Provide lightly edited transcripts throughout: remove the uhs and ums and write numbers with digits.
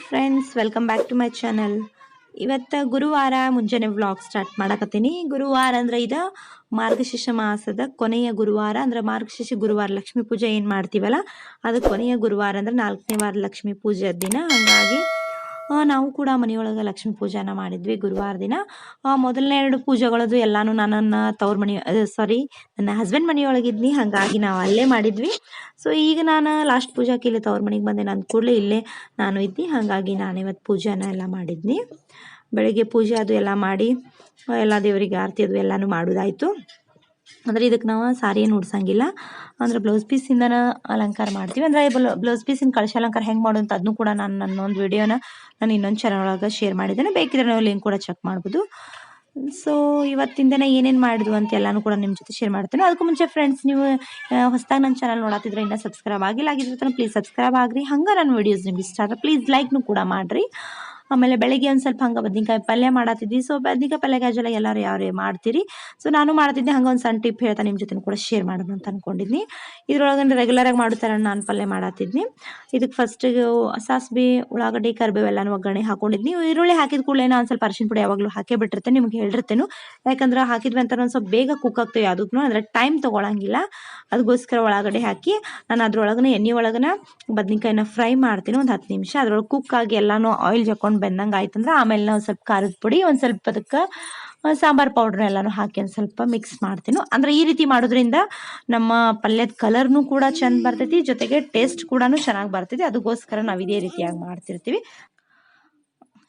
Friends, welcome back to my channel. ಇವತ್ತು ಗುರುವಾರ ಮುಂಜಾನೆ ವ್ಲಾಗ್ ಸ್ಟಾರ್ಟ್ ಮಾಡಕತ್ತೀನಿ. ಗುರುವಾರ ಅಂದ್ರೆ ಇದು ಮಾರ್ಗಶಿರ್ಷ ಮಾಸದ ಕೊನೆಯ ಗುರುವಾರ, ಅಂದ್ರೆ ಮಾರ್ಗಶಿರ್ಷ ಗುರುವಾರ ಲಕ್ಷ್ಮೀ ಪೂಜೆ ಏನು ಮಾಡ್ತೀವಲ್ಲ ಅದು ಕೊನೆಯ ಗುರುವಾರ, ಅಂದ್ರೆ 4ನೇ ವಾರ ಲಕ್ಷ್ಮೀ ಪೂಜೆ ದಿನ. ಹಾಗಾಗಿ ನಾವು ಕೂಡ ಮನೆಯೊಳಗೆ ಲಕ್ಷ್ಮೀ ಪೂಜೆನ ಮಾಡಿದ್ವಿ ಗುರುವಾರ ದಿನ. ಮೊದಲನೇ 2 ಪೂಜೆಗಳದು ಎಲ್ಲಾನು ನನ್ನ ತವ್ರ ಮನೆ ನನ್ನ ಹಸ್ಬೆಂಡ್ ಮನೆಯೊಳಗಿದ್ನಿ, ಹಾಗಾಗಿ ನಾವು ಅಲ್ಲೇ ಮಾಡಿದ್ವಿ. ಸೊ ಈಗ ನಾನು ಲಾಸ್ಟ್ ಪೂಜಾಕ್ಕೆ ಇಲ್ಲಿ ತವ್ರ ಮನೆಗೆ ಬಂದೆ. ನನ್ನ ಕೂಡಲೇ ಇಲ್ಲೇ ನಾನು ಇದ್ನಿ, ಹಾಗಾಗಿ ನಾನು ಇವತ್ತು ಪೂಜೆನ ಎಲ್ಲ ಮಾಡಿದ್ನಿ. ಬೆಳಗ್ಗೆ ಪೂಜೆ ಅದು ಎಲ್ಲ ಮಾಡಿ ಎಲ್ಲ ದೇವರಿಗೆ ಆರತಿ ಅದು ಎಲ್ಲನೂ ಮಾಡೋದಾಯಿತು. ಅಂದರೆ ಇದಕ್ಕೆ ನಾವು ಸಾರಿ ಏನು ಉಡ್ಸಂಗಿಲ್ಲ, ಅಂದರೆ ಬ್ಲೌಸ್ ಪೀಸಿಂದನ ಅಲಂಕಾರ ಮಾಡ್ತೀವಿ. ಅಂದರೆ ಬ್ಲೌಸ್ ಪೀಸಿನ ಕಳಶ ಅಲಂಕಾರ ಹೆಂಗೆ ಮಾಡೋದು ಅಂತ ಅದನ್ನು ಕೂಡ ನಾನು ನನ್ನೊಂದು ವಿಡಿಯೋನ ನಾನು ಇನ್ನೊಂದು ಚಾನಲ್ ಒಳಗೆ ಶೇರ್ ಮಾಡಿದ್ದೇನೆ. ಬೇಕಿದ್ರೆ ನೀವು ಲಿಂಕ್ ಕೂಡ ಚೆಕ್ ಮಾಡ್ಬೋದು. ಸೊ ಇವತ್ತಿನ ದಿನ ಏನೇನು ಮಾಡಿದ್ವು ಅಂತ ಎಲ್ಲನೂ ಕೂಡ ನಿಮ್ಮ ಜೊತೆ ಶೇರ್ ಮಾಡ್ತೇನೆ. ಅದಕ್ಕೂ ಮುಂಚೆ ಫ್ರೆಂಡ್ಸ್, ನೀವು ಹೊಸದಾಗಿ ನನ್ನ ಚಾನಲ್ ನೋಡತ್ತಿದ್ರೆ ಇನ್ನೂ ಸಬ್ಸ್ಕ್ರೈಬ್ ಆಗಿದ್ರೆ ಪ್ಲೀಸ್ ಸಬ್ಸ್ಕ್ರೈಬ್ ಆಗ್ರಿ. ಹಂಗೆ ನನ್ನ ವಿಡಿಯೋಸ್ ನಿಮ್ಗೆ ಇಷ್ಟ ಆದರೆ ಪ್ಲೀಸ್ ಲೈಕ್ನು ಕೂಡ ಮಾಡಿರಿ. ಆಮೇಲೆ ಬೆಳಗ್ಗೆ ಒಂದು ಸ್ವಲ್ಪ ಹಂಗೆ ಬದ್ನಿಕಾಯಿ ಪಲ್ಯ ಮಾಡತ್ತಿದ್ವಿ. ಸೊ ಬದ್ನಿಕಾಯಿ ಪಲ್ಯ ಕ್ಯಾಜುವಲ್ ಎಲ್ಲರೂ ಯಾವ ಮಾಡ್ತೀರಿ, ಸೊ ನಾನು ಮಾಡ್ತಿದ್ದೆ. ಹಂಗೆ ಒಂದು ಸಣ್ಣ ಟಿಪ್ ಹೇಳ್ತಾ ನಿಮ್ಮ ಜೊತೆ ಕೂಡ ಶೇರ್ ಮಾಡೋಣ ಅಂತ ಅಂದ್ಕೊಂಡಿದ್ನಿ. ಇದ್ರೊಳಗೆ ರೆಗ್ಯುಲರಾಗಿ ಮಾಡೋ ಥರ ನಾನು ಪಲ್ಯ ಮಾಡತ್ತಿದ್ನಿ. ಇದಕ್ಕೆ ಫಸ್ಟಿಗೆ ಸಾಸಿವೆ, ಉಳ್ಳಾಗಡ್ಡಿ, ಕರಿಬೇವು ಎಲ್ಲನೂ ಒಗ್ಗರಣೆ ಹಾಕೊಂಡಿದ್ನಿ. ಈರುಳ್ಳಿ ಹಾಕಿದ ಕೂಡಲೇ ನಾನು ಸ್ವಲ್ಪ ಅರಿಶಿನ ಪುಡಿ ಯಾವಾಗಲೂ ಹಾಕೇ ಬಿಟ್ಟಿರ್ತೇನೆ, ನಿಮ್ಗೆ ಹೇಳಿರ್ತೇನೆ. ಯಾಕಂದ್ರೆ ಹಾಕಿದ್ವಿ ಅಂತ ಒಂದು ಸ್ವಲ್ಪ ಬೇಗ ಕುಕ್ ಆಗ್ತೇವೆ, ಯಾವುದಕ್ಕೂ ಅಂದರೆ ಟೈಮ್ ತೊಗೊಳಂಗಿಲ್ಲ. ಅದಕ್ಕೋಸ್ಕರ ಉಳ್ಳಾಗಡ್ಡಿ ಹಾಕಿ ನಾನು ಅದ್ರೊಳಗನೆ ಎಣ್ಣೆ ಒಳಗನ ಬದ್ನಿಕಾಯಿನ ಫ್ರೈ ಮಾಡ್ತೀನಿ ಒಂದು 10 ನಿಮಿಷ. ಅದ್ರೊಳಗೆ ಕುಕ್ ಆಗಿ ಎಲ್ಲನೂ ಆಯಿಲ್ ಜಕ್ಕೊಂಡು ಬೆಂದಂಗೆ ಆಯ್ತಂದ್ರೆ ಆಮೇಲೆ ನಾವು ಸ್ವಲ್ಪ ಖಾರದ ಪುಡಿ, ಒಂದು ಸ್ವಲ್ಪ ಅದಕ್ಕೆ ಸಾಂಬಾರು ಪೌಡ್ರ್ ಎಲ್ಲನೂ ಹಾಕಿ ಒಂದು ಸ್ವಲ್ಪ ಮಿಕ್ಸ್ ಮಾಡ್ತೀನಿ. ಅಂದರೆ ಈ ರೀತಿ ಮಾಡೋದ್ರಿಂದ ನಮ್ಮ ಪಲ್ಯದ ಕಲರ್ನು ಕೂಡ ಚೆಂದ ಬರ್ತೈತಿ, ಜೊತೆಗೆ ಟೇಸ್ಟ್ ಕೂಡ ಚೆನ್ನಾಗಿ ಬರ್ತೈತಿ. ಅದಕ್ಕೋಸ್ಕರ ನಾವು ಇದೇ ರೀತಿಯಾಗಿ ಮಾಡ್ತಿರ್ತೀವಿ.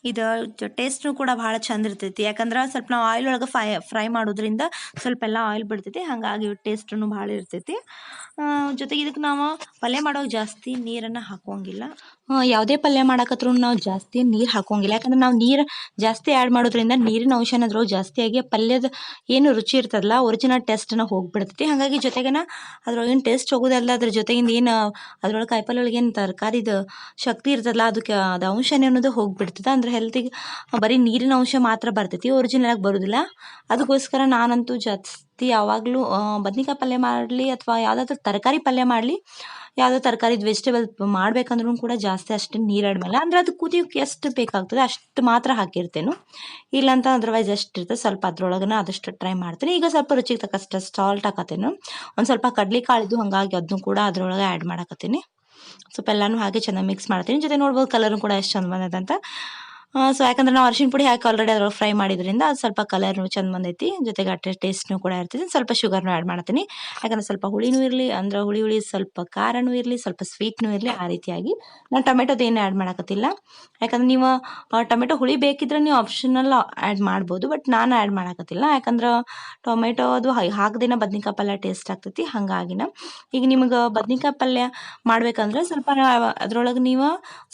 ಇದು ಟೇಸ್ಟ್ನು ಕೂಡ ಭಾಳ ಚಂದ ಇರ್ತೈತಿ. ಯಾಕಂದ್ರೆ ಸ್ವಲ್ಪ ನಾವು ಆಯಿಲ್ ಒಳಗೆ ಫ್ರೈ ಮಾಡೋದ್ರಿಂದ ಸ್ವಲ್ಪ ಎಲ್ಲ ಆಯಿಲ್ ಬಿಡ್ತೈತಿ, ಹಾಗಾಗಿ ಟೇಸ್ಟೂ ಭಾಳ ಇರ್ತೈತಿ. ಜೊತೆಗೆ ಇದಕ್ಕೆ ನಾವು ಪಲ್ಯ ಮಾಡೋಕೆ ಜಾಸ್ತಿ ನೀರನ್ನು ಹಾಕೋಂಗಿಲ್ಲ. ಯಾವುದೇ ಪಲ್ಯ ಮಾಡಕತ್ರೂ ನಾವು ಜಾಸ್ತಿ ನೀರು ಹಾಕೋಂಗಿಲ್ಲ. ಯಾಕಂದ್ರೆ ನಾವು ನೀರು ಜಾಸ್ತಿ ಆ್ಯಡ್ ಮಾಡೋದ್ರಿಂದ ನೀರಿನ ಅಂಶ ಅದ್ರೊಳಗೆ ಜಾಸ್ತಿಯಾಗಿ ಪಲ್ಯದ ಏನು ರುಚಿ ಇರ್ತದಲ್ಲ ಒರಿಜಿನಲ್ ಟೇಸ್ಟನ್ನು ಹೋಗಿಬಿಡ್ತೈತಿ. ಹಾಗಾಗಿ ಜೊತೆಗೇನ ಅದ್ರೊಳಗಿನ ಟೇಸ್ಟ್ ಹೋಗೋದಲ್ಲ, ಅದ್ರ ಜೊತೆಗಿಂದ ಏನು ಅದ್ರೊಳಗೆ ಕಾಯಿಪಲ್ಯ ಒಳಗೆ ಏನು ತರಕಾರಿದು ಶಕ್ತಿ ಇರ್ತದಲ್ಲ ಅದಕ್ಕೆ ಅದು ಅಂಶನೇ ಅನ್ನೋದು ಹೋಗಿಬಿಡ್ತದೆ. ಅಂದರೆ ಹೆಲ್ತಿಗೆ ಬರೀ ನೀರಿನ ಅಂಶ ಮಾತ್ರ ಬರ್ತೈತಿ, ಒರಿಜಿನಲ್ ಆಗಿ ಬರೋದಿಲ್ಲ. ಅದಕ್ಕೋಸ್ಕರ ನಾನಂತೂ ಜಾಸ್ತಿ ಯಾವಾಗಲೂ ಬದ್ನಿಕಾಯಿ ಪಲ್ಯ ಮಾಡಲಿ ಅಥವಾ ಯಾವುದಾದ್ರೂ ತರಕಾರಿ ಪಲ್ಯ ಮಾಡಲಿ, ಯಾವುದೋ ತರಕಾರಿದು ವೆಜಿಟೇಬಲ್ ಮಾಡ್ಬೇಕಂದ್ರೂ ಕೂಡ ಜಾಸ್ತಿ ಅಷ್ಟು ನೀರು ಆಡ್ ಮಾಡಲ್ಲ. ಅಂದರೆ ಅದು ಕುದಿಯೋಕೆ ಎಷ್ಟು ಬೇಕಾಗ್ತದೆ ಅಷ್ಟು ಮಾತ್ರ ಹಾಕಿರ್ತೇನೆ, ಇಲ್ಲಾಂತ ಅದರ್ವೈಸ್ ಎಷ್ಟು ಇರ್ತದೆ ಸ್ವಲ್ಪ ಅದ್ರೊಳಗನ ಆದಷ್ಟು ಟ್ರೈ ಮಾಡ್ತೀನಿ. ಈಗ ಸ್ವಲ್ಪ ರುಚಿಗೆ ತಕ್ಕಷ್ಟು ಸಾಲ್ಟ್ ಹಾಕತ್ತೇನೆ, ಒಂದು ಸ್ವಲ್ಪ ಕಡ್ಲಿ ಕಾಳಿದ್ದು, ಹಾಗಾಗಿ ಅದನ್ನು ಕೂಡ ಅದ್ರೊಳಗೆ ಆ್ಯಡ್ ಮಾಡಕತ್ತೀನಿ. ಸ್ವಲ್ಪ ಎಲ್ಲನೂ ಹಾಗೆ ಚೆನ್ನಾಗಿ ಮಿಕ್ಸ್ ಮಾಡ್ತೀನಿ. ಜೊತೆ ನೋಡ್ಬೋದು ಕಲರ್ನು ಕೂಡ ಎಷ್ಟು ಚಂದ ಬಂದೈತೆ ಅಂತ. ಸೊ ಯಾಕಂದ್ರೆ ನಾವು ಅರಿಶಿನ ಪುಡಿ ಹಾಕಿ ಆಲ್ರೆಡಿ ಅದ್ರೊಳಗೆ ಫ್ರೈ ಮಾಡಿದ್ರಿಂದ ಅದು ಸ್ವಲ್ಪ ಕಲರ್ನು ಚಂದ ಬಂದೈತಿ, ಜೊತೆಗೆ ಅಷ್ಟೇ ಟೇಸ್ಟ್ನು ಕೂಡ ಇರ್ತೈತಿ. ಸ್ವಲ್ಪ ಶುಗರ್ನು ಆ್ಯಡ್ ಮಾಡ್ತೀನಿ, ಯಾಕಂದ್ರೆ ಸ್ವಲ್ಪ ಹುಳಿನೂ ಇರಲಿ, ಅಂದ್ರೆ ಹುಳಿ ಸ್ವಲ್ಪ ಖಾರನೂ ಇರಲಿ, ಸ್ವಲ್ಪ ಸ್ವೀಟ್ನೂ ಇರಲಿ. ಆ ರೀತಿಯಾಗಿ ನಾನು ಟೊಮೆಟೊದು ಏನು ಆ್ಯಡ್ ಮಾಡೋಕತ್ತಿಲ್ಲ. ಯಾಕಂದ್ರೆ ನೀವು ಟೊಮೆಟೊ ಹುಳಿ ಬೇಕಿದ್ರೆ ನೀವು ಆಪ್ಷನಲ್ ಆ್ಯಡ್ ಮಾಡ್ಬೋದು, ಬಟ್ ನಾನು ಆ್ಯಡ್ ಮಾಡೋಕತ್ತಿಲ್ಲ. ಯಾಕಂದ್ರೆ ಟೊಮೆಟೊ ಅದು ಹಾಕದೇನ ಬದ್ನಿಕಾಯಿ ಪಲ್ಯ ಟೇಸ್ಟ್ ಆಗ್ತೈತಿ. ಹಾಗಾಗಿನ ಈಗ ನಿಮಗೆ ಬದ್ನಿಕಾಯಿ ಪಲ್ಯ ಮಾಡ್ಬೇಕಂದ್ರೆ ಸ್ವಲ್ಪ ಅದ್ರೊಳಗೆ ನೀವು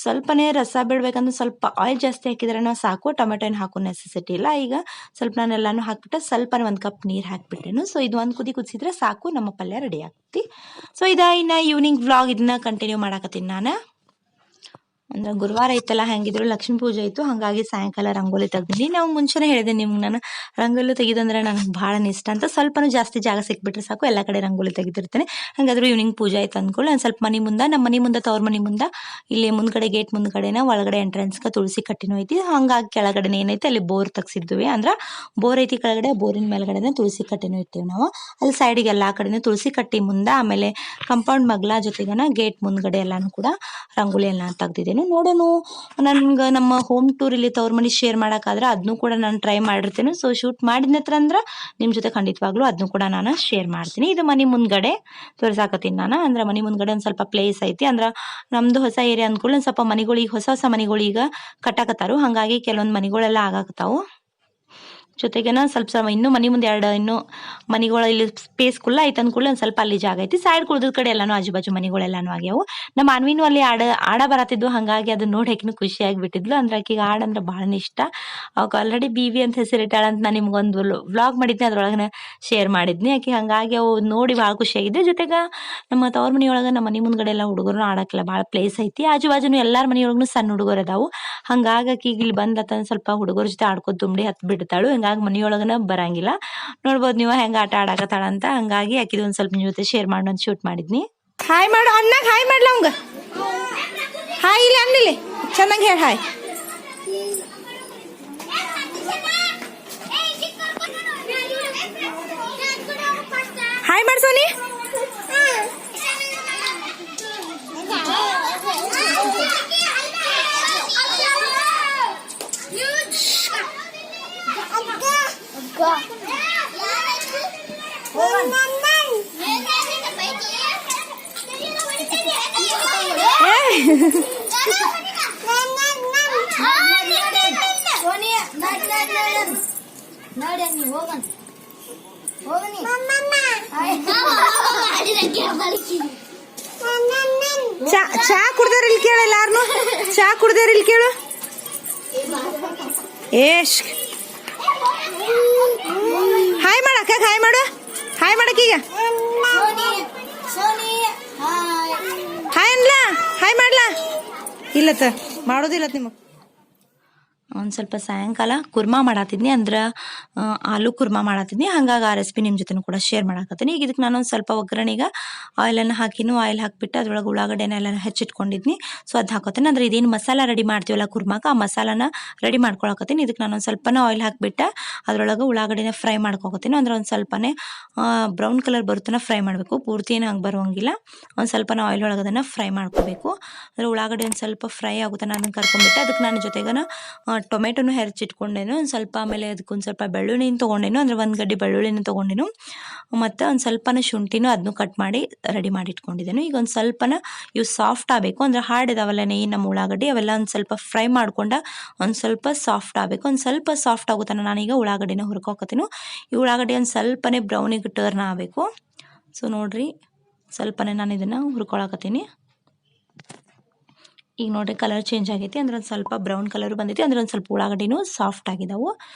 ಸ್ವಲ್ಪನೇ ರಸ ಬಿಡ್ಬೇಕಂದ್ರೆ ಸ್ವಲ್ಪ ಆಯಿಲ್ ಜಾಸ್ತಿ ಹಾಕಿದ್ರೆ ಸಾಕು, ಟೊಮೆಟೊ ಏನು ಹಾಕೋ ನೆಸೆಸಿಟಿ ಇಲ್ಲ. ಈಗ ಸ್ವಲ್ಪ ನಾನು ಎಲ್ಲನೂ ಹಾಕ್ಬಿಟ್ಟು ಸ್ವಲ್ಪ 1 ಕಪ್ ನೀರು ಹಾಕ್ಬಿಟ್ಟೆನು. ಸೊ ಇದು ಒಂದು ಕುದಿಸಿದ್ರೆ ಸಾಕು, ನಮ್ಮ ಪಲ್ಯ ರೆಡಿ ಆಗ್ತಿ. ಸೊ ಇನ್ನು ಈವ್ನಿಂಗ್ ವ್ಲಾಗ್ ಇದನ್ನ ಕಂಟಿನ್ಯೂ ಮಾಡಕತ್ತೀನಿ ನಾನು. ಅಂದ್ರೆ ಗುರುವಾರ ಐತಲ್ಲ, ಹೆಂಗಿದ್ರು ಲಕ್ಷ್ಮೀ ಪೂಜೆ ಇತ್ತು, ಹಾಗಾಗಿ ಸಾಯಂಕಾಲ ರಂಗೋಲಿ ತೆಗ್ದಿನಿ. ನಾವು ಮುಂಚೆನೇ ಹೇಳಿದೆ ನಿಮ್ಗೆ, ನಾನು ರಂಗೋಲಿ ತೆಗೆದಂದ್ರೆ ನನಗೆ ಭಾಳ ಇಷ್ಟ ಅಂತ. ಸ್ವಲ್ಪನೂ ಜಾಸ್ತಿ ಜಾಗ ಸಿಕ್ಬಿಟ್ರೆ ಸಾಕು, ಎಲ್ಲ ಕಡೆ ರಂಗೋಲಿ ತೆಗೆದಿರ್ತೇನೆ. ಹಾಗಾದ್ರೆ ಈವ್ನಿಂಗ್ ಪೂಜೆ ಆಯ್ತು ಅಂದ್ಕೊಳ್ಳಿ ಒಂದು ಸ್ವಲ್ಪ ನಮ್ಮ ಮನೆ ಮುಂದೆ ತವ್ರ ಮನೆ ಮುಂದೆ ಇಲ್ಲಿ ಮುಂದ್ಗಡೆ ಗೇಟ್ ಮುಂದ್ಗಡೆನ ಒಳಗಡೆ ಎಂಟ್ರೆನ್ಸ್ಗೆ ತುಳಸಿ ಕಟ್ಟಿನೂ ಐತಿ. ಹಾಗಾಗಿ ಕೆಳಗಡೆ ಏನೈತಿ ಅಲ್ಲಿ ಬೋರ್ ತೆಗ್ಸಿದ್ವಿ, ಅಂದ್ರೆ ಬೋರ್ ಐತಿ ಕೆಳಗಡೆ, ಬೋರಿನ ಮೇಲ್ಗಡೆನೇ ತುಳಸಿ ಕಟ್ಟಿನೂ ಇಟ್ಟಿವಿ ನಾವು. ಅಲ್ಲಿ ಸೈಡಿಗೆ ಎಲ್ಲ ಕಡೆನೂ ತುಳಸಿ ಕಟ್ಟಿ ಮುಂದೆ, ಆಮೇಲೆ ಕಂಪೌಂಡ್ ಮಗ್ಲ ಜೊತೆಗನ ಗೇಟ್ ಮುಂದ್ಗಡೆ ಎಲ್ಲಾನು ಕೂಡ ರಂಗೋಲಿ ಎಲ್ಲ ತೆಗ್ದಿದ್ದೇನೆ. ನೋಡೋಣ, ನನ್ಗೆ ನಮ್ಮ ಹೋಮ್ ಟೂರ್ ಇಲ್ಲಿ ತವ್ರ ಮನೆ ಶೇರ್ ಮಾಡೋಕ್ಕಾದ್ರೆ ಅದನ್ನು ಕೂಡ ನಾನು ಟ್ರೈ ಮಾಡಿರ್ತೇನೆ. ಸೊ ಶೂಟ್ ಮಾಡಿದ ನಂತರ ಅಂದ್ರೆ ನಿಮ್ಮ ಜೊತೆ ಖಂಡಿತವಾಗ್ಲೂ ಅದನ್ನು ಕೂಡ ನಾನು ಶೇರ್ ಮಾಡ್ತೀನಿ. ಇದು ಮನೆ ಮುಂದ್ಗಡೆ ತೋರಿಸಾಕತ್ತೀನಿ ನಾನು. ಅಂದ್ರೆ ಮನೆ ಮುಂದ್ಗಡೆ ಒಂದು ಸ್ವಲ್ಪ ಪ್ಲೇಸ್ ಐತಿ. ಅಂದ್ರೆ ನಮ್ಮದು ಹೊಸ ಏರಿಯಾ ಅಂದ್ಕೊಳ್ಳಿ, ಒಂದು ಸ್ವಲ್ಪ ಮನೆಗಳಿಗೆ ಹೊಸ ಮನೆಗಳಿಗೆ ಕಟ್ಟಾಕತ್ತಾರು, ಹಾಗಾಗಿ ಕೆಲವೊಂದು ಮನೆಗಳೆಲ್ಲ ಆಗಾಕತ್ತಾವು. ಜೊತೆಗೆ ಸ್ವಲ್ಪ ಇನ್ನೂ ಮನೆ ಮುಂದೆ ಇನ್ನೂ ಮನೆಗಳು ಇಲ್ಲಿ ಸ್ಪೇಸ್ ಕುಲ್ಲ ಐತೆ ಅಂದ್ಕೊಳ್ಳಿ, ಒಂದು ಸ್ವಲ್ಪ ಅಲ್ಲಿ ಜಾಗ ಐತಿ. ಸೈಡ್ ಕುಳಿದ ಕಡೆ ಎಲ್ಲನೂ ಆಜು ಬಾಜು ಮನೆಗಳೆಲ್ಲನೂ ಆಗ್ಯಾವು. ನಮ್ಮ ಅನ್ವಿನೂ ಅಲ್ಲಿ ಆಡ ಬರತ್ತಿದ್ವು, ಹಾಗಾಗಿ ಅದನ್ನ ನೋಡಿ ಆಕಿನೂ ಖುಷಿಯಾಗಿ ಬಿಟ್ಟಿದ್ಲು. ಅಂದ್ರೆ ಆಕಿಗೆ ಹಾಡಂದ್ರೆ ಭಾಳ ಇಷ್ಟ. ಅವಾಗ ಆಲ್ರೆಡಿ BV ಅಂತ ಹೆಸರಿಟ್ಟಾಳ ಅಂತ ನಾನು ನಿಮ್ಗೊಂದು ವ್ಲಾಗ್ ಮಾಡಿದ್ನಿ, ಅದ್ರೊಳಗೆ ಶೇರ್ ಮಾಡಿದ್ನಿ. ಆಕೆ ಹಾಗಾಗಿ ಅವು ನೋಡಿ ಭಾಳ ಖುಷಿಯಾಗಿದ್ದೆ. ಜೊತೆಗೆ ನಮ್ಮ ತವ್ರ ಮನೆಯೊಳಗೆ ನಮ್ಮ ಮನೆ ಮುಂದ್ಗಡೆ ಎಲ್ಲ ಹುಡುಗರು ಆಡೋಕ್ಕೆಲ್ಲ ಭಾಳ ಪ್ಲೇಸ್ ಐತಿ. ಆಜು ಬಾಜುನು ಎಲ್ಲರ ಮನೆಯೊಳಗೂ ಸಣ್ಣ ಹುಡುಗರು ಅದಾವು, ಹಾಗಾಗಿ ಆಕಿಗೆ ಇಲ್ಲಿ ಬಂದತ್ತ ಸ್ವಲ್ಪ ಹುಡುಗರ ಜೊತೆ ಆಡ್ಕೋತ ದುಂಬಡಿ ಹತ್ತು ಬಿಡ್ತಾಳು. ಹಂಗಾಗಿ ಮನೆಯೊಳಗನ ಬರಂಗಿಲ್ಲ. ನೋಡ್ಬೋದು ನೀವು ಹೆಂಗೆ ಆಟ ಆಡಕತ್ತಾಳ ಅಂತ. ಹಂಗಾಗಿ ಆಕಿದು ಒಂದು ಸ್ವಲ್ಪ ನಿಮ್ಮ ಜೊತೆ ಶೇರ್ ಮಾಡಿ ಶೂಟ್ ಮಾಡಿದ್ನಿ. ಹಾಯ್ ಮಾಡು ಅಣ್ಣಾಗ, ಹಾಯ್ ಮಾಡ್ಲ ಅವಂಗ. ಹಾಯ್ ಇಲ್ಲಿ ಅನ್ನಿಲ್ಲಿ ಚೆನ್ನಾಗಿ ಹೇಳಿ ಹಾಯ್. ಹಾಯ್ ಮಾಡಿ ಸೋನಿ. ಚಾ ಕುಡ್ದಾರ ಇಲ್ಲಿ ಕೇಳು, ಎಲ್ಲಾರನು ಚಾ ಕುಡ್ದಾರ ಇಲ್ಲಿ ಕೇಳು. ಏಶ್ ಹಾಯ್ ಮಾಡಕ್ಕ, ಹಾಯ್ ಮಾಡು, ಹಾಯ್ ಮಾಡಕ್ಕೀಗ ಹಾಯ್ ಅನ್ಲಾ, ಹಾಯ್ ಮಾಡ್ಲಾ. ಇಲ್ಲತ್ತ ಮಾಡೋದಿಲ್ಲ ನಿಮಗೆ. ಒಂದು ಸ್ವಲ್ಪ ಸಾಯಂಕಾಲ ಕುರ್ಮಾ ಮಾಡತ್ತಿದ್ನಿ, ಅಂದ್ರೆ ಆಲೂ ಕುರ್ಮಾ ಮಾಡತ್ತಿದ್ನಿ. ಹಂಗಾಗಿ ಆ ರೆಸಿಪಿ ನಿಮ್ಮ ಜೊತೆ ಕೂಡ ಶೇರ್ ಮಾಡಕತ್ತೀನಿ. ಈಗ ಇದಕ್ಕೆ ನಾನೊಂದು ಸ್ವಲ್ಪ ಒಗ್ಗರಣೆಗೆ ಆಯಿಲನ್ನು ಹಾಕಿನೂ, ಆಯಿಲ್ ಹಾಕಿಬಿಟ್ಟು ಅದ್ರೊಳಗೆ ಉಳ್ಳಾಗಡ್ಡೆನೆಲ್ಲ ಹೆಚ್ಚಿಟ್ಕೊಂಡಿದ್ನಿ. ಸೊ ಅದು ಹಾಕೋತೀನಿ. ಅಂದ್ರೆ ಇದೇನು ಮಸಾಲ ರೆಡಿ ಮಾಡ್ತೀವಲ್ಲ ಕುರ್ಮಾಕ, ಆ ಮಸಾಲಾನ ರೆಡಿ ಮಾಡ್ಕೊಳಕತ್ತೀನಿ. ಇದಕ್ಕೆ ನಾನೊಂದು ಸ್ವಲ್ಪನ ಆಯಿಲ್ ಹಾಕಿಬಿಟ್ಟು ಅದ್ರೊಳಗೆ ಉಳ್ಳಾಗಡ್ಡೆನ ಫ್ರೈ ಮಾಡ್ಕೊತೀನಿ. ಅಂದ್ರೆ ಒಂದು ಸ್ವಲ್ಪನೇ ಬ್ರೌನ್ ಕಲರ್ ಬರುತ್ತನ ಫ್ರೈ ಮಾಡಬೇಕು, ಪೂರ್ತಿ ಏನು ಹಂಗೆ ಬರೋಂಗಿಲ್ಲ. ಒಂದು ಸ್ವಲ್ಪನ ಆಯಿಲ್ ಒಳಗೆ ಅದನ್ನು ಫ್ರೈ ಮಾಡ್ಕೋಬೇಕು. ಅಂದರೆ ಉಳ್ಳಾಗಡ್ಡೆ ಒಂದು ಸ್ವಲ್ಪ ಫ್ರೈ ಆಗುತ್ತಾನೆ ಅದನ್ನು ಕರ್ಕೊಂಡ್ಬಿಟ್ಟು ಅದಕ್ಕೆ ನಾನು ಜೊತೆಗನ ಟೊಮೆಟೊನು ಹೆಚ್ಚಿಟ್ಕೊಂಡೇನು ಒಂದು ಸ್ವಲ್ಪ. ಆಮೇಲೆ ಅದಕ್ಕೊಂದು ಸ್ವಲ್ಪ ಬೆಳ್ಳುಳ್ಳಿನ ತೊಗೊಂಡೇನು, ಅಂದರೆ ಒಂದು ಗಡ್ಡೆ ಬೆಳ್ಳುಳ್ಳಿನ ತೊಗೊಂಡೇನು. ಮತ್ತು ಒಂದು ಸ್ವಲ್ಪನ ಶುಂಠಿನೂ ಅದನ್ನು ಕಟ್ ಮಾಡಿ ರೆಡಿ ಮಾಡಿ ಇಟ್ಕೊಂಡಿದ್ದೇನು. ಈಗ ಒಂದು ಸ್ವಲ್ಪನ ಇವು ಸಾಫ್ಟ್ ಆಗಬೇಕು, ಅಂದರೆ ಹಾರ್ಡ್ ಇದಾವಲ್ಲ ನಮ್ಮ ಉಳ್ಳಾಗಡ್ಡಿ, ಅವೆಲ್ಲ ಒಂದು ಸ್ವಲ್ಪ ಫ್ರೈ ಮಾಡ್ಕೊಂಡು ಒಂದು ಸ್ವಲ್ಪ ಸಾಫ್ಟ್ ಆಗಬೇಕು. ಒಂದು ಸ್ವಲ್ಪ ಸಾಫ್ಟ್ ಆಗುತ್ತಾನೆ ನಾನೀಗ ಉಳ್ಳಾಗಡ್ಡಿನ ಹುರ್ಕೋಕತ್ತೀನಿ. ಈ ಉಳ್ಳಾಗಡ್ಡಿ ಒಂದು ಸ್ವಲ್ಪನೇ ಬ್ರೌನಿಗೆ ಟರ್ನ್ ಆಗಬೇಕು. ಸೊ ನೋಡಿರಿ, ಸ್ವಲ್ಪನೇ ನಾನು ಇದನ್ನು ಹುರ್ಕೊಳಕತ್ತೀನಿ. ಈಗ ನೋಡಿರಿ ಕಲರ್ ಚೇಂಜ್ ಆಗೈತಿ, ಅಂದ್ರೆ ಒಂದು ಸ್ವಲ್ಪ ಬ್ರೌನ್ ಕಲರ್ ಬಂದೈತಿ, ಅಂದ್ರೆ ಒಂದು ಸ್ವಲ್ಪ ಉಳ್ಳಾಗಡ್ಡಿನೂ ಸಾಫ್ಟ್ ಆಗಿದಾವು.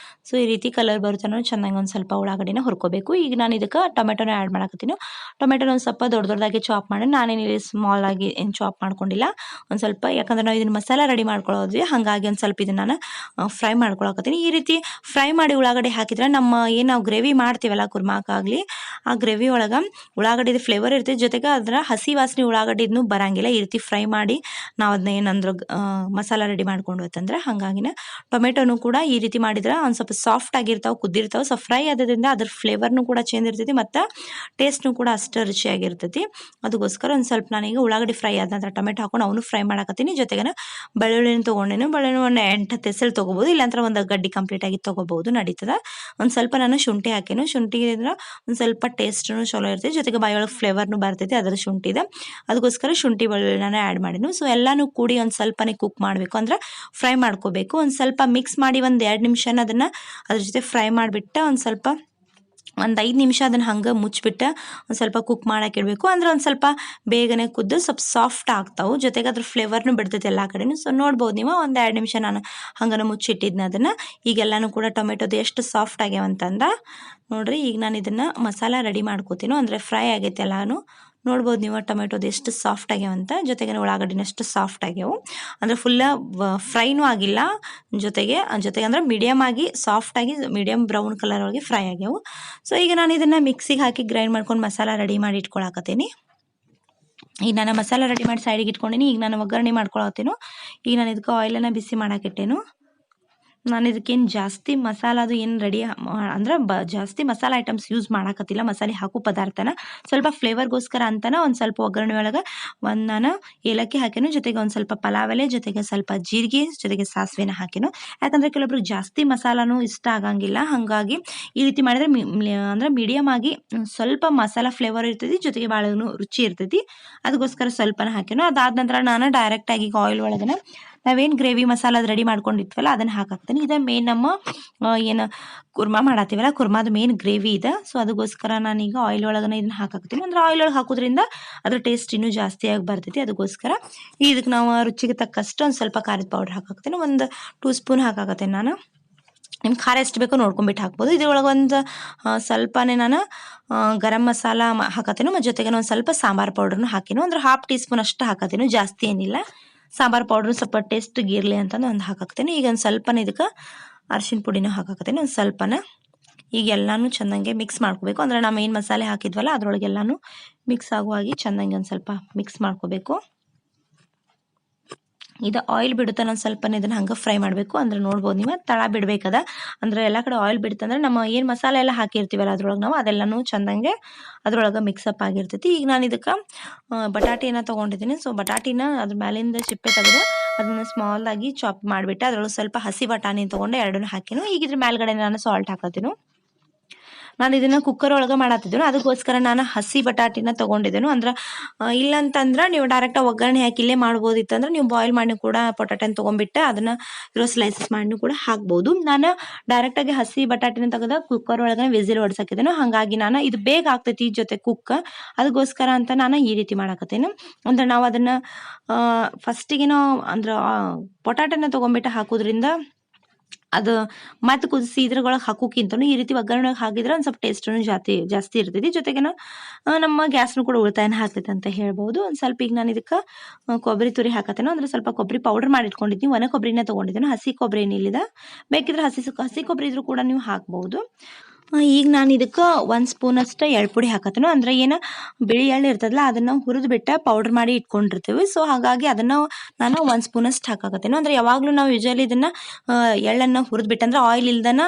ಸೊ ಈ ರೀತಿ ಕಲರ್ ಬರುತ್ತಾನೋ ಚೆನ್ನಾಗಿ ಒಂದು ಸ್ವಲ್ಪ ಉಳ್ಳಾಗಡ್ಡಿನ ಹುರ್ಕೋಬೇಕು. ಈಗ ನಾನು ಇದಕ್ಕೆ ಟೊಮೆಟೊನ ಆ್ಯಡ್ ಮಾಡಕತ್ತೀನಿ. ಟೊಮೆಟೊನ ಒಂದು ಸ್ವಲ್ಪ ದೊಡ್ಡದಾಗಿ ಚಾಪ್ ಮಾಡಿ, ನಾನೇನು ಸ್ಮಾಲ್ ಆಗಿ ಏನು ಚಾಪ್ ಮಾಡ್ಕೊಂಡಿಲ್ಲ. ಒಂದು ಸ್ವಲ್ಪ, ಯಾಕಂದ್ರೆ ನಾವು ಇದನ್ನು ಮಸಾಲ ರೆಡಿ ಮಾಡ್ಕೊಳ್ಳೋದ್ವಿ, ಹಾಗಾಗಿ ಒಂದು ಸ್ವಲ್ಪ ಇದನ್ನು ನಾನು ಫ್ರೈ ಮಾಡ್ಕೊಳಕತ್ತೀನಿ. ಈ ರೀತಿ ಫ್ರೈ ಮಾಡಿ ಉಳ್ಳಾಗಡ್ಡಿ ಹಾಕಿದ್ರೆ ನಮ್ಮ ಏನು ನಾವು ಗ್ರೇವಿ ಮಾಡ್ತೀವಲ್ಲ ಕುರ್ಮಾಕಾಗಲಿ, ಆ ಗ್ರೇವಿ ಒಳಗೆ ಉಳ್ಳಾಗಡ್ಡಿದ ಫ್ಲೇವರ್ ಇರ್ತೈತೆ, ಜೊತೆಗೆ ಅದರ ಹಸಿ ವಾಸನೆ ಉಳ್ಳಾಗಡ್ಡಿದ್ನು ಬರಂಗಿಲ್ಲ. ಈ ರೀತಿ ಫ್ರೈ ಮಾಡಿ ನಾವು ಅದನ್ನ ಏನಂದ್ರೆ ಮಸಾಲ ರೆಡಿ ಮಾಡ್ಕೊಂಡು ಅಂತಂದ್ರೆ, ಹಾಗಾಗಿನ ಟೊಮೆಟೊನು ಕೂಡ ಈ ರೀತಿ ಮಾಡಿದ್ರೆ ಒಂದು ಸ್ವಲ್ಪ ಸಾಫ್ಟ್ ಆಗಿರ್ತಾವೆ, ಕುದ್ದಿರ್ತಾವೆ. ಸೊ ಫ್ರೈ ಆದ್ರಿಂದ ಅದ್ರ ಫ್ಲೇವರ್ನು ಕೂಡ ಚೇಂಜ್ ಇರ್ತೈತಿ, ಮತ್ತು ಟೇಸ್ಟ್ನು ಕೂಡ ಅಷ್ಟು ರುಚಿಯಾಗಿರ್ತೈತಿ. ಅದಕ್ಕೋಸ್ಕರ ಒಂದು ಸ್ವಲ್ಪ ನಾನೀಗ ಉಳ್ಳಾಗಡ್ಡಿ ಫ್ರೈ ಆದ ನಂತರ ಟೊಮೆಟೊ ಹಾಕೊಂಡು ಅವನು ಫ್ರೈ ಮಾಡಕತ್ತೀನಿ. ಜೊತೆಗೆ ಬೆಳ್ಳುಳ್ಳಿನ ತೊಗೊಂಡೇನು, ಬೆಳ್ಳುಳ್ಳಿ ಒಂದು 8 ತೆಸಲ್ ತೊಗೋಬೋದು, ಇಲ್ಲಾಂದ್ರೆ ಒಂದು ಗಡ್ಡಿ ಕಂಪ್ಲೀಟಾಗಿ ತೊಗೋಬೋದು, ನಡೀತದೆ. ಒಂದು ಸ್ವಲ್ಪ ನಾನು ಶುಂಠಿ ಹಾಕೇನು, ಶುಂಠಿ ಇದ್ರೆ ಒಂದು ಸ್ವಲ್ಪ ಟೇಸ್ಟ್ನು ಚಲೋ ಇರ್ತೈತಿ, ಜೊತೆಗೆ ಬಾಯೊಳಗೆ ಫ್ಲೇವರ್ನು ಬರ್ತೈತಿ ಅದರ ಶುಂಠಿದೆ. ಅದಕ್ಕೋಸ್ಕರ ಶುಂಠಿ ಬೆಳ್ಳುಳ್ಳಿನ ಆ್ಯಡ್ ಮಾಡಿನು. ಸೊ ಎಲ್ಲನೂ ಕೂಡಿ ಒಂದು ಸ್ವಲ್ಪನೇ ಕುಕ್ ಮಾಡಬೇಕು, ಅಂದ್ರೆ ಫ್ರೈ ಮಾಡ್ಕೋಬೇಕು. ಒಂದು ಸ್ವಲ್ಪ ಮಿಕ್ಸ್ ಮಾಡಿ ಒಂದು 2 ನಿಮಿಷನ ಅದನ್ನು ಅದ್ರ ಜೊತೆ ಫ್ರೈ ಮಾಡಿಬಿಟ್ಟು ಒಂದು ಸ್ವಲ್ಪ ಒಂದು 5 ನಿಮಿಷ ಅದನ್ನು ಹಂಗೆ ಮುಚ್ಚಿಬಿಟ್ಟು ಒಂದು ಸ್ವಲ್ಪ ಕುಕ್ ಮಾಡೋಕೆ ಇಡಬೇಕು. ಅಂದ್ರೆ ಒಂದು ಸ್ವಲ್ಪ ಬೇಗನೆ ಕುದ್ದು ಸ್ವಲ್ಪ ಸಾಫ್ಟ್ ಆಗ್ತಾವೆ, ಜೊತೆಗೆ ಅದ್ರ ಫ್ಲೇವರ್ನು ಬಿಡ್ತೈತೆ ಎಲ್ಲ ಕಡೆನೂ. ಸೊ ನೋಡ್ಬೋದು ನೀವು, ಒಂದು 2 ನಿಮಿಷ ನಾನು ಹಂಗನ ಮುಚ್ಚಿಟ್ಟಿದ್ನ ಅದನ್ನು. ಈಗೆಲ್ಲನೂ ಕೂಡ ಟೊಮೆಟೊದು ಎಷ್ಟು ಸಾಫ್ಟ್ ಆಗ್ಯಾವಂತಂದ್ರೆ ನೋಡಿರಿ. ಈಗ ನಾನು ಇದನ್ನು ಮಸಾಲ ರೆಡಿ ಮಾಡ್ಕೋತೀನೋ, ಅಂದರೆ ಫ್ರೈ ಆಗೈತೆ ಎಲ್ಲನೂ. ನೋಡ್ಬೋದು ನೀವು ಟೊಮೆಟೊದು ಎಷ್ಟು ಸಾಫ್ಟ್ ಆಗ್ಯಾವಂತ, ಜೊತೆಗೆ ಉಳ್ಳಾಗಡ್ಡಿನ ಎಷ್ಟು ಸಾಫ್ಟ್ ಆಗ್ಯಾವು, ಅಂದರೆ ಫುಲ್ಲ ಫ್ರೈನೂ ಆಗಿಲ್ಲ, ಜೊತೆಗೆ ಅಂದರೆ ಮೀಡಿಯಮ್ ಆಗಿ ಸಾಫ್ಟಾಗಿ ಮೀಡಿಯಮ್ ಬ್ರೌನ್ ಕಲರ್ ಒಳಗೆ ಫ್ರೈ ಆಗ್ಯಾವು. ಸೊ ಈಗ ನಾನು ಇದನ್ನು ಮಿಕ್ಸಿಗೆ ಹಾಕಿ ಗ್ರೈಂಡ್ ಮಾಡ್ಕೊಂಡು ಮಸಾಲ ರೆಡಿ ಮಾಡಿ ಇಟ್ಕೊಳಕತ್ತೀನಿ. ಈಗ ನಾನು ಮಸಾಲ ರೆಡಿ ಮಾಡಿ ಸೈಡಿಗೆ ಇಟ್ಕೊಂಡಿನಿ. ಈಗ ನಾನು ಒಗ್ಗರಣೆ ಮಾಡ್ಕೊಳತ್ತೀನೋ. ಈಗ ನಾನು ಇದಕ್ಕೆ ಆಯಿಲನ್ನು ಬಿಸಿ ಮಾಡೋಕ್ಕಿಟ್ಟೇನು. ನಾನು ಇದಕ್ಕೇನು ಜಾಸ್ತಿ ಮಸಾಲದು ಏನು ರೆಡಿ ಅಂದ್ರೆ ಜಾಸ್ತಿ ಮಸಾಲ ಐಟಮ್ಸ್ ಯೂಸ್ ಮಾಡಕತ್ತಿಲ್ಲ, ಮಸಾಲೆ ಹಾಕೋ ಪದಾರ್ಥನ ಸ್ವಲ್ಪ ಫ್ಲೇವರ್ಗೋಸ್ಕರ ಅಂತಾನೆ ಒಂದು ಸ್ವಲ್ಪ ಒಗ್ಗರಣೆ ಒಳಗೆ ನಾನು ಏಲಕ್ಕಿ ಹಾಕೇನು, ಜೊತೆಗೆ ಒಂದು ಸ್ವಲ್ಪ ಪಲಾವ್ ಎಲೆ, ಜೊತೆಗೆ ಸ್ವಲ್ಪ ಜೀರಿಗೆ, ಜೊತೆಗೆ ಸಾಸಿವೆನ ಹಾಕೇನು. ಯಾಕಂದರೆ ಕೆಲವೊಬ್ರಿಗೆ ಜಾಸ್ತಿ ಮಸಾಲನೂ ಇಷ್ಟ ಆಗಂಗಿಲ್ಲ, ಹಾಗಾಗಿ ಈ ರೀತಿ ಮಾಡಿದ್ರೆ ಅಂದರೆ ಮೀಡಿಯಮ್ ಆಗಿ ಸ್ವಲ್ಪ ಮಸಾಲ ಫ್ಲೇವರ್ ಇರ್ತೈತಿ, ಜೊತೆಗೆ ಭಾಳ ರುಚಿ ಇರ್ತೈತಿ. ಅದಕ್ಕೋಸ್ಕರ ಸ್ವಲ್ಪನ ಹಾಕೇನು. ಅದಾದ ನಂತರ ನಾನು ಡೈರೆಕ್ಟಾಗಿ ಆಯಿಲ್ ಒಳಗನೆ ನಾವೇನು ಗ್ರೇವಿ ಮಸಾಲ ರೆಡಿ ಮಾಡ್ಕೊಂಡಿರ್ತೀವಲ್ಲ ಅದನ್ನು ಹಾಕಾಕ್ತೀನಿ. ಇದೇ ಮೇನ್ ನಮ್ಮ ಏನು ಕುರ್ಮಾ ಮಾಡತ್ತೀವಲ್ಲ, ಕುರ್ಮಾದ ಮೇನ್ ಗ್ರೇವಿ ಇದೆ. ಸೊ ಅದಕ್ಕೋಸ್ಕರ ನಾನೀಗ ಆಯಿಲ್ ಒಳಗನೆ ಇದನ್ನು ಹಾಕಾಕ್ತೀನಿ. ಅಂದರೆ ಆಯಿಲ್ ಒಳಗೆ ಹಾಕೋದ್ರಿಂದ ಅದ್ರ ಟೇಸ್ಟ್ ಇನ್ನೂ ಜಾಸ್ತಿಯಾಗಿ ಬರ್ತೈತಿ. ಅದಕ್ಕೋಸ್ಕರ ಇದಕ್ಕೆ ನಾವು ರುಚಿಗೆ ತಕ್ಕಷ್ಟು ಒಂದು ಸ್ವಲ್ಪ ಖಾರದ ಪೌಡ್ರ್ ಹಾಕಾಕ್ತೀನಿ. ಒಂದು 2 ಸ್ಪೂನ್ ಹಾಕಾಕತ್ತೀನಿ ನಾನು. ನಿಮ್ಗೆ ಖಾರ ಎಷ್ಟು ಬೇಕೋ ನೋಡ್ಕೊಂಬಿಟ್ಟು ಹಾಕ್ಬೋದು. ಇದ್ರೊಳಗೆ ಒಂದು ಸ್ವಲ್ಪನೇ ನಾನು ಗರಂ ಮಸಾಲ ಹಾಕತ್ತೀನಿ, ಮತ್ತು ಜೊತೆಗೆ ಒಂದು ಸ್ವಲ್ಪ ಸಾಂಬಾರು ಪೌಡ್ರನ್ನು ಹಾಕಿನು, ಅಂದ್ರೆ 1/2 ಟೀ ಸ್ಪೂನ್ ಅಷ್ಟು ಹಾಕತ್ತೀನಿ, ಜಾಸ್ತಿ ಏನಿಲ್ಲ. ಸಾಂಬಾರು ಪೌಡ್ರು ಸ್ವಲ್ಪ ಟೇಸ್ಟಿಗೆ ಇರಲಿ ಅಂತಂದು ಒಂದು ಹಾಕಾಕ್ತೀನಿ. ಈಗ ಒಂದು ಸ್ವಲ್ಪನೇ ಇದಕ್ಕೆ ಅರಿಶಿನ ಪುಡಿನೂ ಹಾಕಾಕತ್ತೀನಿ, ಒಂದು ಸ್ವಲ್ಪನ. ಈಗ ಎಲ್ಲನೂ ಚೆನ್ನಾಗಿ ಮಿಕ್ಸ್ ಮಾಡ್ಕೋಬೇಕು. ಅಂದರೆ ನಾವು ಏನು ಮಸಾಲೆ ಹಾಕಿದ್ವಲ್ಲ ಅದರೊಳಗೆಲ್ಲನೂ ಮಿಕ್ಸ್ ಆಗುವಾಗಿ ಚೆನ್ನಾಗಿ ಒಂದು ಸ್ವಲ್ಪ ಮಿಕ್ಸ್ ಮಾಡ್ಕೋಬೇಕು. ಇದು ಆಯಿಲ್ ಬಿಡುತ್ತೆ ನಾನು ಸ್ವಲ್ಪ ಇದನ್ನು ಹಂಗೆ ಫ್ರೈ ಮಾಡಬೇಕು. ಅಂದ್ರೆ ನೋಡ್ಬೋದು ನೀವು ತಳ ಬಿಡಬೇಕದ. ಅಂದ್ರೆ ಎಲ್ಲ ಕಡೆ ಆಯಿಲ್ ಬಿಡುತ್ತಂದ್ರೆ ನಮ್ಮ ಏನು ಮಸಾಲೆ ಎಲ್ಲ ಹಾಕಿರ್ತೀವಲ್ಲ ಅದ್ರೊಳಗೆ ನಾವು ಅದೆಲ್ಲನೂ ಚಂದಂಗೆ ಅದ್ರೊಳಗೆ ಮಿಕ್ಸಪ್ ಆಗಿರ್ತೈತಿ. ಈಗ ನಾನು ಇದಕ್ಕೆ ಬಟಾಟಿನ ತೊಗೊಂಡಿದ್ದೀನಿ. ಸೊ ಬಟಾಟಿನ ಅದ್ರ ಮೇಲಿಂದ ಚಿಪ್ಪೆ ತೆಗೆದು ಅದನ್ನು ಸ್ಮಾಲಾಗಿ ಚಾಪ್ ಮಾಡಿಬಿಟ್ಟು ಅದ್ರೊಳಗೆ ಸ್ವಲ್ಪ ಹಸಿ ಬಟಾಣಿ ತೊಗೊಂಡು ಎರಡನ್ನೂ ಹಾಕಿನು. ಈಗ ಇದ್ರ ಮೇಲ್ಗಡೆ ನಾನು ಸಾಲ್ಟ್ ಹಾಕತ್ತೀನಿ. ನಾನು ಇದನ್ನು ಕುಕ್ಕರ್ ಒಳಗೆ ಮಾಡತ್ತಿದ್ದೇನೆ, ಅದಕ್ಕೋಸ್ಕರ ನಾನು ಹಸಿ ಬಟಾಟಿನ ತೊಗೊಂಡಿದ್ದೇನೆ. ಅಂದ್ರೆ ಇಲ್ಲ ಅಂತಂದ್ರೆ ನೀವು ಡೈರೆಕ್ಟ್ ಒಗ್ಗರಣೆ ಹಾಕಿ ಇಲ್ಲೇ ಮಾಡ್ಬೋದಿತ್ತಂದ್ರೆ ನೀವು ಬಾಯ್ಲ್ ಮಾಡಿ ಕೂಡ ಪೊಟಾಟೆನ ತೊಗೊಂಡ್ಬಿಟ್ಟು ಅದನ್ನು ಇರೋ ಸ್ಲೈಸಸ್ ಮಾಡಿ ಕೂಡ ಹಾಕ್ಬೋದು. ನಾನು ಡೈರೆಕ್ಟಾಗಿ ಹಸಿ ಬಟಾಟಿನ ತೆಗೆದು ಕುಕ್ಕರ್ ಒಳಗೆ ವಿಸಿಲ್ ಹೊಡ್ಸಕಿದ್ದೇನೆ. ಹಾಗಾಗಿ ನಾನು ಇದು ಬೇಗ ಆಗ್ತೈತಿ ಜೊತೆ ಕುಕ್, ಅದಕ್ಕೋಸ್ಕರ ಅಂತ ನಾನು ಈ ರೀತಿ ಮಾಡಕತ್ತೇನೆ. ಅಂದ್ರೆ ನಾವು ಅದನ್ನು ಫಸ್ಟಿಗೆ ನಾವು ಅಂದ್ರೆ ಪೊಟಾಟೆನ ತೊಗೊಂಡ್ಬಿಟ್ಟು ಹಾಕೋದ್ರಿಂದ ಅದು ಮತ್ತೆ ಕುದಿಸಿ ಇದ್ರೊಳಗೆ ಹಾಕೋಕ್ಕಿಂತನೂ ಈ ರೀತಿ ಒಗ್ಗರಣೆಗೆ ಹಾಕಿದ್ರೆ ಒಂದು ಸ್ವಲ್ಪ ಟೇಸ್ಟನ್ನು ಜಾಸ್ತಿ ಇರ್ತೈತಿ. ಜೊತೆಗೆ ನಮ್ಮ ಗ್ಯಾಸ್ನು ಕೂಡ ಉಳಿತಾಯನ ಆಗ್ತೈತೆ ಅಂತ ಹೇಳ್ಬೋದು. ಒಂದು ಸ್ವಲ್ಪ ಈಗ ನಾನು ಇದಕ್ಕೆ ಕೊಬ್ಬರಿ ತುರಿ ಹಾಕತ್ತೇನೋ. ಅಂದ್ರೆ ಸ್ವಲ್ಪ ಕೊಬ್ಬರಿ ಪೌಡರ್ ಮಾಡಿ ಇಟ್ಕೊಂಡಿದ್ದೀನಿ, ಒಣ ಕೊಬ್ಬರಿನ ತೊಗೊಂಡಿದ್ದೀನಿ, ಹಸಿ ಕೊಬ್ಬರಿ ಏನಿಲ್ಲಿದೆ. ಬೇಕಿದ್ರೆ ಹಸಿ ಕೊಬ್ಬರಿ ಇದ್ರೂ ಕೂಡ ನೀವು ಹಾಕ್ಬೋದು. ಈಗ ನಾನು ಇದಕ್ಕೆ 1 ಸ್ಪೂನ್ ಅಷ್ಟು ಎಳ್ಳು ಪುಡಿ ಹಾಕತ್ತೇನೋ. ಅಂದ್ರೆ ಏನು ಬಿಳಿ ಎಳ್ಳು ಇರ್ತದಲ್ಲ ಅದನ್ನು ಹುರಿದು ಬಿಟ್ಟು ಪೌಡರ್ ಮಾಡಿ ಇಟ್ಕೊಂಡಿರ್ತೀವಿ. ಸೊ ಹಾಗಾಗಿ ಅದನ್ನು ನಾನು 1 ಸ್ಪೂನ್ ಅಷ್ಟು ಹಾಕಾಕತ್ತೇನೋ. ಅಂದ್ರೆ ಯಾವಾಗಲೂ ನಾವು ಯೂಶಲಿ ಇದನ್ನು ಎಳ್ಳನ್ನು ಹುರಿದು ಬಿಟ್ಟು ಅಂದ್ರೆ ಆಯಿಲ್ ಇಲ್ದನ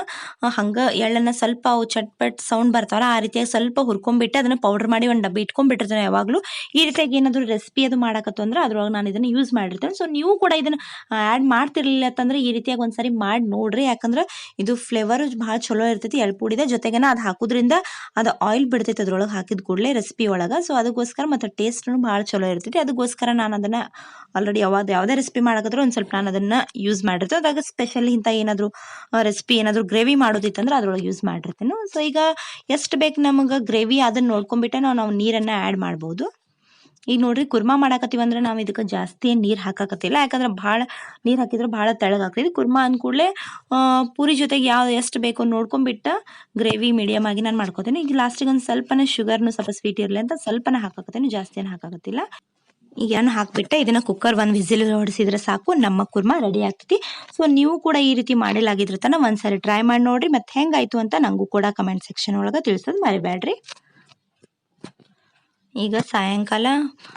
ಹಂಗೆ ಎಳ್ಳನ್ನು ಸ್ವಲ್ಪ ಅವು ಚಟ್ಪಟ್ ಸೌಂಡ್ ಬರ್ತಾವಲ್ಲ ಆ ರೀತಿಯಾಗಿ ಸ್ವಲ್ಪ ಹುರ್ಕೊಂಡ್ಬಿಟ್ಟು ಅದನ್ನು ಪೌಡರ್ ಮಾಡಿ ಒಂದು ಡಬ್ಬಿ ಇಟ್ಕೊಂಡ್ಬಿಟ್ಟಿರ್ತೇನೆ ಯಾವಾಗಲೂ. ಈ ರೀತಿಯಾಗಿ ಏನಾದರೂ ರೆಸಿಪಿ ಅದು ಮಾಡಕತ್ತು ಅಂದ್ರೆ ಅದ್ರೊಳಗೆ ನಾನು ಇದನ್ನು ಯೂಸ್ ಮಾಡಿರ್ತೇನೆ. ಸೊ ನೀವು ಕೂಡ ಇದನ್ನು ಆ್ಯಡ್ ಮಾಡ್ತಿರ್ಲಿಲ್ಲ ಅಂತಂದ್ರೆ ಈ ರೀತಿಯಾಗಿ ಒಂದ್ಸರಿ ಮಾಡಿ ನೋಡ್ರಿ. ಯಾಕಂದ್ರೆ ಇದು ಫ್ಲೇವರ್ ಭಾಳ ಚಲೋ ಇರ್ತೈತಿ ಎಳ್ಳು ಪುಡಿದ. ಜೊತೆಗೆ ಅದು ಹಾಕೋದ್ರಿಂದ ಅದು ಆಯಿಲ್ ಬಿಡ್ತೈತೆ ಅದ್ರೊಳಗೆ ಹಾಕಿದ ಕೂಡಲೇ ರೆಸಿಪಿ ಒಳಗೆ. ಸೊ ಅದಕ್ಕೋಸ್ಕರ ಮತ್ತು ಟೇಸ್ಟ್ನು ಭಾಳ ಚಲೋ ಇರ್ತೈತಿ. ಅದಕ್ಕೋಸ್ಕರ ನಾನು ಅದನ್ನು ಆಲ್ರೆಡಿ ಯಾವುದೇ ರೆಸಿಪಿ ಮಾಡಕತ್ರೂ ಒಂದು ಸ್ವಲ್ಪ ನಾನು ಅದನ್ನು ಯೂಸ್ ಮಾಡಿರ್ತೇನೆ. ಅದಾಗ ಸ್ಪೆಷಲಿ ಇಂಥ ಏನಾದರೂ ರೆಸಿಪಿ ಏನಾದರೂ ಗ್ರೇವಿ ಮಾಡೋದಿತ್ತಂದ್ರೆ ಅದ್ರೊಳಗೆ ಯೂಸ್ ಮಾಡಿರ್ತೇನೆ. ಸೊ ಈಗ ಎಷ್ಟು ಬೇಕು ನಮಗೆ ಗ್ರೇವಿ ಅದನ್ನು ನೋಡ್ಕೊಂಡ್ಬಿಟ್ಟೆ ನಾವು ನೀರನ್ನು ಆ್ಯಡ್ ಮಾಡ್ಬೋದು. ಈಗ ನೋಡ್ರಿ ಕುರ್ಮಾ ಮಾಡಾಕತ್ತೀವಿ ಅಂದ್ರೆ ನಾವು ಇದಕ್ಕೆ ಜಾಸ್ತಿ ನೀರು ಹಾಕಾಕತ್ತಿಲ್ಲ. ಯಾಕಂದ್ರೆ ಭಾಳ ನೀರು ಹಾಕಿದ್ರೆ ಭಾಳ ತೆಳ್ಳಗಾಗ್ತೈತಿ. ಕುರ್ಮಾ ಅಂದ್ಕೂಡಲೇ ಪೂರಿ ಜೊತೆಗೆ ಎಷ್ಟು ಬೇಕೋ ನೋಡ್ಕೊಂಡ್ಬಿಟ್ಟು ಗ್ರೇವಿ ಮೀಡಿಯಮ್ ಆಗಿ ನಾನು ಮಾಡ್ಕೋತೀನಿ. ಈಗ ಲಾಸ್ಟಿಗೆ ಒಂದು ಸ್ವಲ್ಪನೇ ಶುಗರ್ನು ಸ್ವಲ್ಪ ಸ್ವೀಟ್ ಇರಲಿ ಅಂತ ಸ್ವಲ್ಪನೇ ಹಾಕಾಕತ್ತೀನಿ, ಜಾಸ್ತಿ ಏನು ಹಾಕಾಕತ್ತಿಲ್ಲ. ಈಗ ಏನು ಹಾಕ್ಬಿಟ್ಟು ಇದನ್ನು ಕುಕ್ಕರ್ 1 ವಿಸಿಲ್ ಹೊಡಿಸಿದ್ರೆ ಸಾಕು, ನಮ್ಮ ಕುರ್ಮಾ ರೆಡಿ ಆಗ್ತೈತಿ. ಸೊ ನೀವು ಕೂಡ ಈ ರೀತಿ ಮಾಡಿಲಾಗಿದ್ರೆ ತನ ಒಂದ್ಸರಿ ಟ್ರೈ ಮಾಡಿ ನೋಡ್ರಿ. ಮತ್ತೆ ಹೆಂಗಾಯ್ತು ಅಂತ ನನಗೂ ಕೂಡ ಕಮೆಂಟ್ ಸೆಕ್ಷನ್ ಒಳಗೆ ತಿಳಿಸೋದು ಮರಿಬೇಡ್ರಿ. ಈಗ ಸಾಯಂಕಾಲ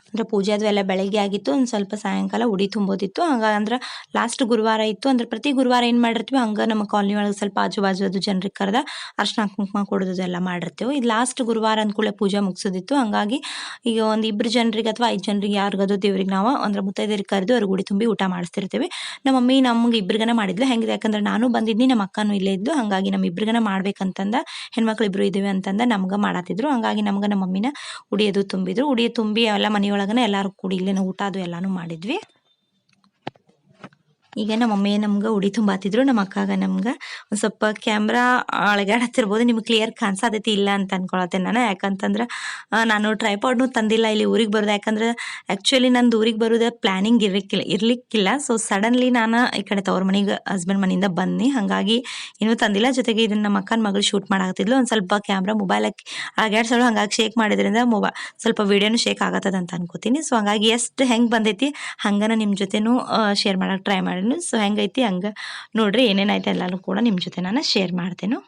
ಅಂದ್ರೆ ಪೂಜೆ ಅದು ಎಲ್ಲ ಬೆಳಗ್ಗೆ ಆಗಿತ್ತು. ಒಂದು ಸ್ವಲ್ಪ ಸಾಯಂಕಾಲ ಉಡಿ ತುಂಬೋದಿತ್ತು. ಅಂದ್ರೆ ಲಾಸ್ಟ್ ಗುರುವಾರ ಇತ್ತು. ಅಂದ್ರೆ ಪ್ರತಿ ಗುರುವಾರ ಏನು ಮಾಡಿರ್ತೀವಿ ಹಂಗೆ ನಮ್ಮ ಕಾಲನಿ ಒಳಗೆ ಸ್ವಲ್ಪ ಆಜು ಬಾಜು ಅದು ಜನರಿಗೆ ಕರೆದ ಅರ್ಶಿನ ಕುಂಕುಮ ಕೊಡೋದು ಎಲ್ಲ ಮಾಡಿರ್ತೀವಿ. ಇದು ಲಾಸ್ಟ್ ಗುರುವಾರ ಅಂದ್ಕೂಡಲೇ ಪೂಜೆ ಮುಗಿಸೋದಿತ್ತು. ಹಂಗಾಗಿ ಈಗ ಒಂದು 2 ಜನರಿಗೆ ಅಥವಾ 5 ಜನರಿಗೆ ಯಾರಿಗದು ದೇವ್ರಿಗೆ ನಾವು ಅಂದ್ರೆ ಮುತ್ತೈದೆಯರಿಗೆ ಕರೆದು ಅವ್ರಿಗೆ ಉಡಿ ತುಂಬಿ ಊಟ ಮಾಡಿಸ್ತಿರ್ತೀವಿ. ನಮ್ಮ ಮಮ್ಮಿ ನಮ್ಗೆ ಇಬ್ಬರಿಗನ ಮಾಡಿದ್ಲು. ಹೆಂಗಿದೆ ಯಾಕಂದ್ರೆ ನಾನು ಬಂದಿದ್ನಿ, ನಮ್ಮ ಅಕ್ಕನೂ ಇಲ್ಲೇ ಇದ್ದು. ಹಾಗಾಗಿ ನಮ್ಮ ಇಬ್ಬರಿಗನ ಮಾಡ್ಬೇಕಂತಂದ, ಹೆಣ್ಮಕ್ಳು ಇಬ್ಬರು ಇದ್ದೀವಿ ಅಂತಂದ ನಮ್ಗೆ ಮಾಡತ್ತಿದ್ರು. ಹಂಗಾಗಿ ನಮ್ಗೆ ನಮ್ಮ ಮಮ್ಮಿನ ಉಡಿಯೋದು ತುಂಬಿದ್ರು. ಉಡಿ ತುಂಬಿ ಎಲ್ಲ ಮನೆಯೊಳಗನೆ ಎಲ್ಲರೂ ಕೂಡಿ ಇಲ್ಲೇನ ಊಟ ಅದು ಎಲ್ಲಾನು ಮಾಡಿದ್ವಿ. ಈಗ ನಮ್ಮ ಮಮ್ಮಿ ನಮ್ಗೆ ಉಡಿ ತುಂಬಾತಿದ್ರು. ನಮ್ಮ ಅಕ್ಕಾಗ ನಮ್ಗೆ ಒಂದು ಸ್ವಲ್ಪ ಕ್ಯಾಮ್ರಾ ಅಳಗಾಡತ್ತಿರ್ಬೋದು, ನಿಮ್ಗೆ ಕ್ಲಿಯರ್ ಕಾಣಿಸತೈತಿ ಇಲ್ಲ ಅಂತ ಅನ್ಕೊಳತ್ತೇನೆ ನಾನು. ಯಾಕಂತಂದ್ರೆ ನಾನು ಟ್ರೈಪಾಡ್ನು ತಂದಿಲ್ಲ ಇಲ್ಲಿ ಊರಿಗೆ ಬರೋದು. ಯಾಕಂದ್ರೆ ಆ್ಯಕ್ಚುಲಿ ನಂದು ಊರಿಗೆ ಬರೋದು ಪ್ಲ್ಯಾನಿಂಗ್ ಇರ್ಲಿಕ್ಕಿಲ್ಲ. ಸೊ ಸಡನ್ಲಿ ನಾನು ಈ ಕಡೆ ತವ್ರ ಮನೆಗೆ ಹಸ್ಬೆಂಡ್ ಮನೆಯಿಂದ ಬನ್ನಿ, ಹಾಗಾಗಿ ಏನೂ ತಂದಿಲ್ಲ. ಜೊತೆಗೆ ಇದನ್ನು ನಮ್ಮ ಅಕ್ಕನ ಮಗಳು ಶೂಟ್ ಮಾಡಾಕತ್ತಿದ್ಲು. ಒಂದು ಸ್ವಲ್ಪ ಕ್ಯಾಮ್ರಾ ಮೊಬೈಲಕ್ಕೆ ಅಳಗಾಡ್ಸೋಳು, ಹಂಗಾಗಿ ಶೇಕ್ ಮಾಡಿದ್ರಿಂದ ಸ್ವಲ್ಪ ವೀಡಿಯೋನು ಶೇಕ್ ಆಗತ್ತದ ಅಂತ ಅನ್ಕೋತೀನಿ. ಸೊ ಹಂಗಾಗಿ ಎಷ್ಟು ಹೆಂಗೆ ಬಂದೈತಿ ಹಂಗನ ನಿಮ್ಮ ಜೊತೆನೂ ಶೇರ್ ಮಾಡೋಕೆ ಟ್ರೈ ಮಾಡಿ. ಸೊ ಹೆಂಗೈತಿ ಹಂಗೆ ನೋಡ್ರಿ, ಏನೇನಾಯ್ತು ಎಲ್ಲಾನು ಕೂಡ ನಿಮ್ಮ ಜೊತೆ ನಾನು ಶೇರ್ ಮಾಡ್ತೇನೆ.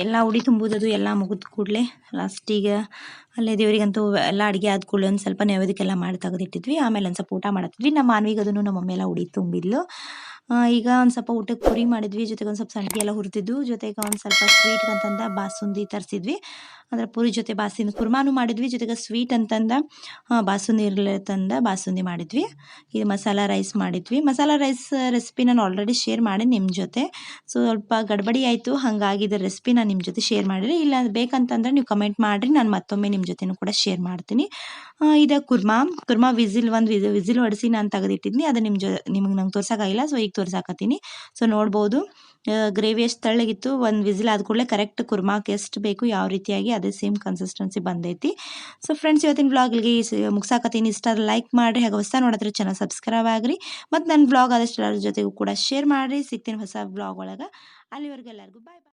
ಎಲ್ಲ ಉಡಿ ತುಂಬುವುದು ಎಲ್ಲ ಮುಗಿದ ಕೂಡಲೇ ಲಾಸ್ಟಿಗೆ ಅಲ್ಲೇ ದೇವರಿಗಂತೂ ಎಲ್ಲ ಅಡುಗೆ ಆದ ಕೂಡಲೇ ಒಂದು ಸ್ವಲ್ಪ ನೈವೇದ್ಯಕ್ಕೆಲ್ಲ ಮಾಡಿ ತೆಗೆದಿಟ್ಟಿದ್ವಿ. ಆಮೇಲೆ ಒಂದು ಸ್ವಲ್ಪ ಊಟ ಮಾಡತ್ತಿದ್ವಿ. ನಮ್ಮ ಮಾನ್ವಿಗೆ ಅದನ್ನು ನಮ್ಮ ಮಮ್ಮಿ ಎಲ್ಲ ಉಡಿ ತುಂಬಿದ್ಲು. ಈಗ ಒಂದು ಸ್ವಲ್ಪ ಊಟಕ್ಕೆ ಪುರಿ ಮಾಡಿದ್ವಿ, ಜೊತೆಗೆ ಒಂದು ಸ್ವಲ್ಪ ಸಂಡಿಗೆ ಎಲ್ಲ ಹುರಿದಿದ್ದು, ಜೊತೆಗೆ ಒಂದು ಸ್ವಲ್ಪ ಸ್ವೀಟ್ ಅಂತಂದ ಬಾಸುಂದಿ ತರಿಸಿದ್ವಿ. ಅಂದರೆ ಪುರಿ ಜೊತೆ ಕುರ್ಮಾನು ಮಾಡಿದ್ವಿ, ಜೊತೆಗೆ ಸ್ವೀಟ್ ಅಂತಂದ ಬಾಸುಂದಿ ತಂದ ಬಾಸುಂದಿ ಮಾಡಿದ್ವಿ. ಇದು ಮಸಾಲ ರೈಸ್ ಮಾಡಿದ್ವಿ. ಮಸಾಲ ರೈಸ್ ರೆಸಿಪಿ ನಾನು ಆಲ್ರೆಡಿ ಶೇರ್ ಮಾಡಿ ನಿಮ್ಮ ಜೊತೆ. ಸ್ವಲ್ಪ ಗಡ್ಬಡಿ ಆಯಿತು, ಹಾಗಾಗಿ ಇದರ ರೆಸಿಪಿ ನಾನು ನಿಮ್ಮ ಜೊತೆ ಶೇರ್ ಮಾಡಿರಿ. ಇಲ್ಲ ಬೇಕಂತಂದ್ರೆ ನೀವು ಕಮೆಂಟ್ ಮಾಡಿರಿ, ನಾನು ಮತ್ತೊಮ್ಮೆ ನಿಮ್ಮ ಜೊತೆನೂ ಕೂಡ ಶೇರ್ ಮಾಡ್ತೀನಿ. ಇದು ಕುರ್ಮಾ ಒಂದು ವಿಸಿಲ್ ಹೊಡಿಸಿ ನಾನು ತೆಗೆದಿಟ್ಟಿದ್ನಿ. ಅದು ನಿಮಗೆ ನಂಗೆ ತೋರ್ಸೋಕ್ಕಾಗಿಲ್ಲ, ಸೊ ಈಗ ತೋರ್ಸಾಕತ್ತೀನಿ. ಸೊ ನೋಡ್ಬೋದು ಗ್ರೇವಿ ಎಷ್ಟು ತೆಳ್ಳಗಿತ್ತು. ಒಂದು ವಿಸಿಲ್ ಆದ ಕೂಡಲೇ ಕರೆಕ್ಟ್ ಕುರ್ಮಾಕ್ಕೆ ಎಷ್ಟು ಬೇಕು ಯಾವ ರೀತಿಯಾಗಿ ಅದೇ ಸೇಮ್ ಕನ್ಸಿಸ್ಟೆನ್ಸಿ ಬಂದೈತಿ. ಸೊ ಫ್ರೆಂಡ್ಸ್, ಇವತ್ತಿನ ವ್ಲಾಗಿಗೆ ಮುಗಿಸಾಕತ್ತೀನಿ. ಇಷ್ಟ ಲೈಕ್ ಮಾಡಿರಿ, ಹಾಗೆ ಹೊಸ ನೋಡಿದ್ರೆ ಚಾನಲ್ ಸಬ್ಸ್ಕ್ರೈಬ್ ಆಗಿರಿ, ಮತ್ತು ನನ್ನ ವ್ಲಾಗ್ ಆದಷ್ಟು ಎಲ್ಲರ ಜೊತೆಗೂ ಕೂಡ ಶೇರ್ ಮಾಡಿರಿ. ಸಿಗ್ತೀನಿ ಹೊಸ ವ್ಲಾಗ್ ಒಳಗೆ. ಅಲ್ಲಿವರೆಗೂ ಎಲ್ಲರಿಗೂ ಬಾಯ್ ಬಾಯ್.